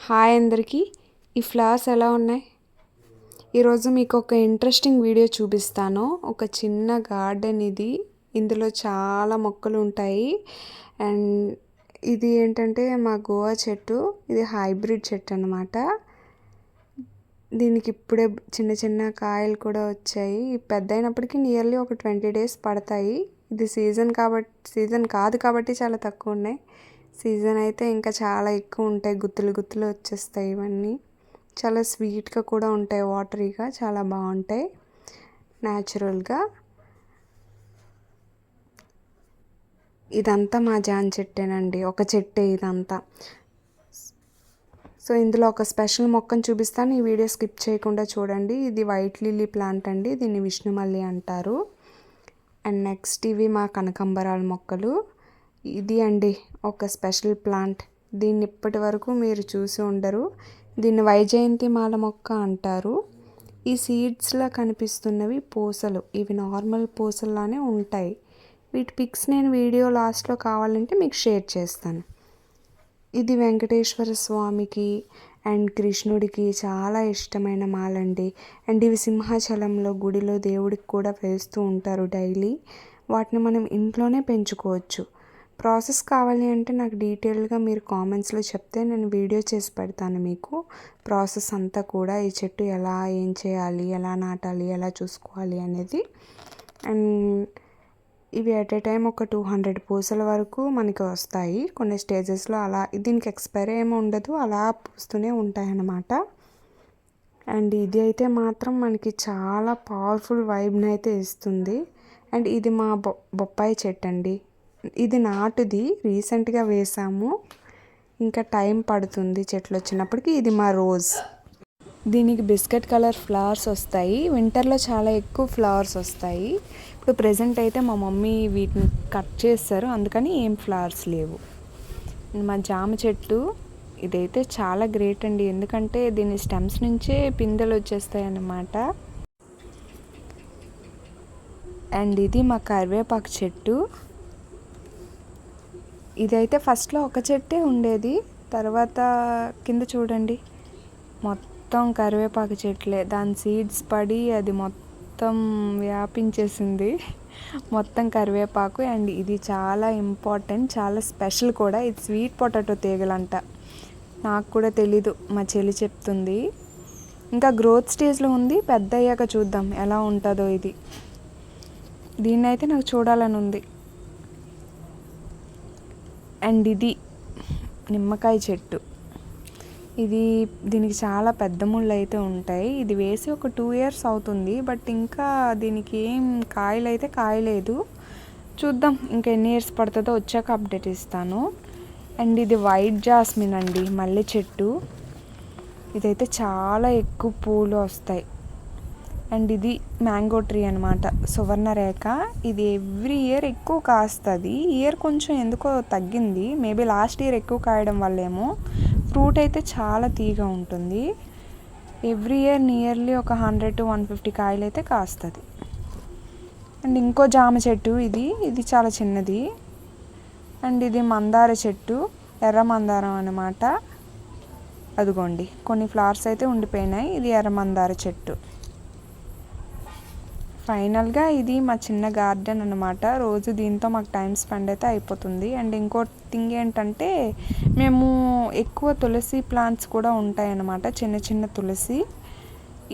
Hi అందరికీ. ఈ flowers ఎలా ఉన్నాయి? ఈరోజు మీకు ఒక ఇంట్రెస్టింగ్ వీడియో చూపిస్తాను. ఒక చిన్న గార్డెన్ ఇది. ఇందులో చాలా మొక్కలు ఉంటాయి. అండ్ ఇది ఏంటంటే మా గోవా చెట్టు. ఇది హైబ్రిడ్ చెట్టు అన్నమాట. దీనికి ఇప్పుడే చిన్న చిన్న కాయలు కూడా వచ్చాయి. పెద్ద అయినప్పటికీ నియర్లీ ఒక 20 days పడతాయి. ఇది సీజన్ కాదు కాబట్టి చాలా తక్కువ ఉన్నాయి. సీజన్ అయితే ఇంకా చాలా ఎక్కువ ఉంటాయి. గుత్తులు గుత్తులు వచ్చేస్తాయి. ఇవన్నీ చాలా స్వీట్గా కూడా ఉంటాయి. వాటరీగా చాలా బాగుంటాయి న్యాచురల్గా. ఇదంతా మా జాన్ చెట్టేనండి. ఒక చెట్టే ఇదంతా. సో ఇందులో ఒక స్పెషల్ మొక్కను చూపిస్తాను. ఈ వీడియో స్కిప్ చేయకుండా చూడండి. ఇది వైట్ లిల్లీ ప్లాంట్ అండి. దీన్ని విష్ణుమల్లి అంటారు. అండ్ నెక్స్ట్ ఇవి మా కనకాంబరాల మొక్కలు. ఇది అండి ఒక స్పెషల్ ప్లాంట్. దీన్ని ఇప్పటి వరకు మీరు చూసి ఉండరు. దీన్ని వైజయంతి మాల మొక్క అంటారు. ఈ సీడ్స్లా కనిపిస్తున్నవి పూసలు. ఇవి నార్మల్ పూసల్లానే ఉంటాయి. వీటి పిక్స్ నేను వీడియో లాస్ట్లో కావాలంటే మీకు షేర్ చేస్తాను. ఇది వెంకటేశ్వర స్వామికి అండ్ కృష్ణుడికి చాలా ఇష్టమైన మాలండి. అండ్ ఇవి సింహాచలంలో గుడిలో దేవుడికి కూడా వేస్తూ ఉంటారు డైలీ. వాటిని మనం ఇంట్లోనే పెంచుకోవచ్చు. ప్రాసెస్ కావాలి అంటే నాకు డీటెయిల్గా మీరు కామెంట్స్లో చెప్తే నేను వీడియో చేసి పెడతాను మీకు. ప్రాసెస్ అంతా కూడా ఈ చెట్టు ఎలా ఏం చేయాలి, ఎలా నాటాలి, ఎలా చూసుకోవాలి అనేది. అండ్ ఇవి ఎట్ ఏ టైం ఒక 200 పూసల వరకు మనకి వస్తాయి. కొన్ని స్టేజెస్లో అలా దీనికి ఎక్స్పైరీ ఏమి ఉండదు, అలా పూస్తూనే ఉంటాయి అన్నమాట. అండ్ ఇది అయితే మాత్రం మనకి చాలా పవర్ఫుల్ వైబ్ని అయితే ఇస్తుంది. అండ్ ఇది మా బొప్పాయి చెట్టు అండి. ఇది నాటుది, రీసెంట్గా వేసాము. ఇంకా టైం పడుతుంది చెట్లు వచ్చినప్పటికి. ఇది మా రోజ్. దీనికి బిస్కెట్ కలర్ ఫ్లవర్స్ వస్తాయి. వింటర్లో చాలా ఎక్కువ ఫ్లవర్స్ వస్తాయి. ఇప్పుడు ప్రెజెంట్ అయితే మా మమ్మీ వీటిని కట్ చేస్తారు, అందుకని ఏం ఫ్లవర్స్ లేవు. మా జామ చెట్టు ఇదైతే చాలా గ్రేట్ అండి. ఎందుకంటే దీని స్టెమ్స్ నుంచే పిందెలు వచ్చేస్తాయి అన్నమాట. అండ్ ఇది మా కరివేపాకు చెట్టు. ఇదైతే ఫస్ట్లో ఒక చెట్టే ఉండేది, తర్వాత కింద చూడండి మొత్తం కరివేపాకు చెట్లే. దాని సీడ్స్ పడి అది మొత్తం వ్యాపించేసింది, మొత్తం కరివేపాకు. అండ్ ఇది చాలా ఇంపార్టెంట్, చాలా స్పెషల్ కూడా. ఇది స్వీట్ పొటాటో తీగలంట. నాకు కూడా తెలీదు, మా చెల్లి చెప్తుంది. ఇంకా గ్రోత్ స్టేజ్లో ఉంది. పెద్ద అయ్యాక చూద్దాం ఎలా ఉంటుందో ఇది. దీన్ని అయితే నాకు చూడాలని ఉంది. అండ్ ఇది నిమ్మకాయ చెట్టు. దీనికి చాలా పెద్ద ముళ్ళు అయితే ఉంటాయి. ఇది వేసి ఒక 2 years అవుతుంది, బట్ ఇంకా దీనికి ఏం కాయలు అయితే కాయలేదు. చూద్దాం ఇంకా ఎన్ని ఇయర్స్ పడుతుందో, వచ్చాక అప్డేట్ ఇస్తాను. అండ్ ఇది వైట్ జాస్మిన్ అండి, మల్లె చెట్టు. ఇదైతే చాలా ఎక్కువ పూలు వస్తాయి. అండ్ ఇది మ్యాంగో ట్రీ అనమాట, సువర్ణరేఖ. ఇది ఎవ్రీ ఇయర్ ఎక్కువ కాస్తుంది. ఈ ఇయర్ కొంచెం ఎందుకో తగ్గింది, మేబీ లాస్ట్ ఇయర్ ఎక్కువ కాయడం వల్లేమో. ఫ్రూట్ అయితే చాలా తీగా ఉంటుంది. ఎవ్రీ ఇయర్ నియర్లీ ఒక 100 to 150 కాయలు అయితే కాస్తుంది. అండ్ ఇంకో జామ చెట్టు ఇది చాలా చిన్నది. అండ్ ఇది మందార చెట్టు, ఎర్ర మందారం అన్నమాట. అదిగోండి కొన్ని ఫ్లవర్స్ అయితే ఉండిపోయినాయి. ఇది ఎర్ర మందార చెట్టు. ఫైనల్గా ఇది మా చిన్న గార్డెన్ అన్నమాట. రోజు దీంతో మాకు టైం స్పెండ్ అయితే అయిపోతుంది. అండ్ ఇంకో థింగ్ ఏంటంటే మేము ఎక్కువ తులసి ప్లాంట్స్ కూడా ఉంటాయన్నమాట, చిన్న చిన్న తులసి.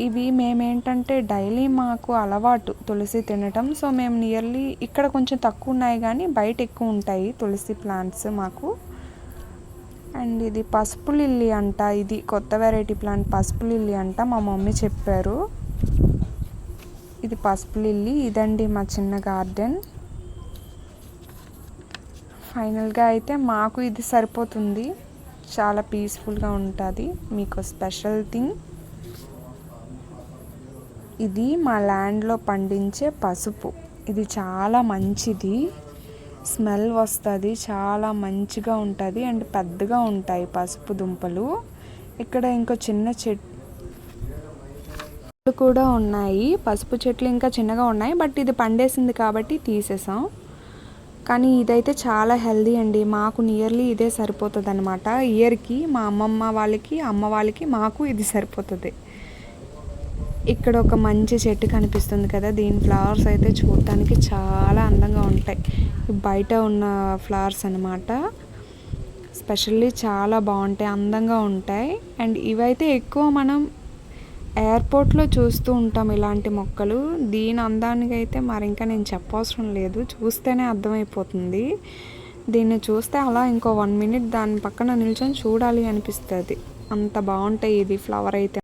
ఇవి మేమేంటంటే డైలీ మాకు అలవాటు తులసి తినటం. సో మేము నియర్లీ ఇక్కడ కొంచెం తక్కువ ఉన్నాయి కానీ బయట ఎక్కువ ఉంటాయి తులసి ప్లాంట్స్ మాకు. అండ్ ఇది పసుపు లిల్లీ అంట. ఇది కొత్త వెరైటీ ప్లాంట్, పసుపు లిల్లీ అంట. మా మమ్మీ చెప్పారు. ఇది పసుపు లిల్లీ. ఇదండి మా చిన్న గార్డెన్. ఫైనల్గా అయితే మాకు ఇది సరిపోతుంది, చాలా పీస్ఫుల్గా ఉంటుంది. మీకు స్పెషల్ థింగ్, ఇది మా ల్యాండ్లో పండించే పసుపు. ఇది చాలా మంచిది, స్మెల్ వస్తుంది, చాలా మంచిగా ఉంటుంది. అండ్ పెద్దగా ఉంటాయి పసుపు దుంపలు. ఇక్కడ ఇంకో చిన్న చెట్టు కూడా ఉన్నాయి, పసుపు చెట్లు ఇంకా చిన్నగా ఉన్నాయి. బట్ ఇది పండేసింది కాబట్టి తీసేసాం. కానీ ఇదైతే చాలా హెల్దీ అండి. మాకు నియర్లీ ఇదే సరిపోతుంది అనమాట. ఇయర్కి మా అమ్మమ్మ వాళ్ళకి, అమ్మ వాళ్ళకి, మాకు ఇది సరిపోతుంది. ఇక్కడ ఒక మంచి చెట్టు కనిపిస్తుంది కదా, దీని ఫ్లవర్స్ అయితే చూడటానికి చాలా అందంగా ఉంటాయి. బయట ఉన్న ఫ్లవర్స్ అనమాట. స్పెషల్లీ చాలా బాగుంటాయి, అందంగా ఉంటాయి. అండ్ ఇవైతే ఎక్కువ మనం ఎయిర్పోర్ట్లో చూస్తూ ఉంటాం ఇలాంటి మొక్కలు. దీని అందానికి అయితే మరి ఇంకా నేను చెప్పవసరం లేదు, చూస్తేనే అర్థమైపోతుంది. దీన్ని చూస్తే అలా ఇంకో 1 minute దాని పక్కన నిల్చొని చూడాలి అనిపిస్తుంది, అంత బాగుంటాయి ఇది ఫ్లవర్ అయితే.